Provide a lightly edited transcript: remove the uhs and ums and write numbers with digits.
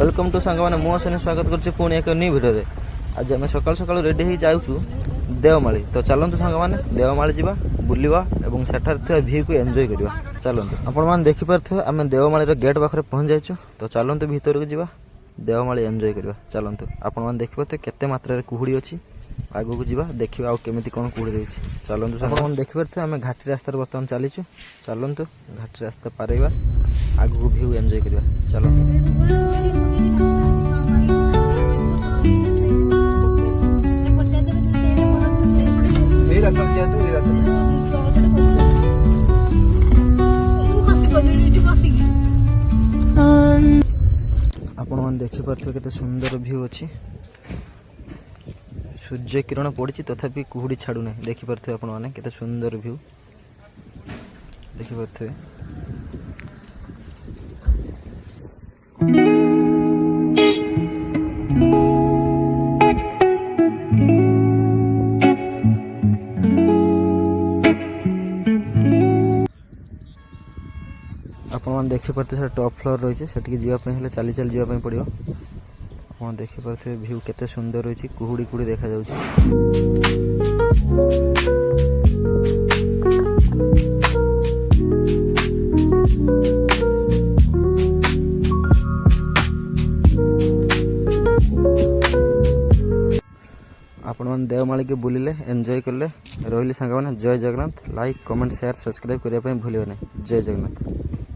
Welcome to सांग मैंने मुझे स्वागत कर पुणी एक न्यू भिडियो। आज आम सकाल सकाल रेडी हो जाऊँ देवमाली। तो चलतु सांग मैंने देवमाली जावा बुलवा और सेठार भ्यू को एंजॉय करवा। चलतु आपण मैंने देखिपे आम देवमाली गेट पाखे पहुंच जाइए। तो चलतु भीतर को जावा देवमाली एंजॉय करवा। चलतु आपण मैंने देखिपे केते मात्रा कुहुड़ी अच्छी आगू को जावा देखा आउ केमी कौन कुहुड़ी रही। चलतु आप देखिपे आम घाटी रास्तार बर्तमान चलीचु। चलतु घाटी रास्ता पार आगू को भ्यू एंजॉय करवा। चलतु आपण मैंने देखिपे केते सुंदर व्यू अच्छी। सूर्य किरण पड़ी तथापि कुहुड़ी छाड़ू ना। देखिपे आपण मैंने केते सुंदर व्यू देखिपे। आपन देखिपे टॉप फ्लोर रही है जावाई चली चली जावाई पड़ो। आप देखिपे भ्यू केते सुंदर रही कुहुड़ी कुड़ी देखा जाउछि। आपण मैंने देवमाली के बुलिले एंजॉय कले रही सांग मैंने। जय Jagannath. Like comment share subscribe करने भूलिए नहीं। जय जगन्नाथ।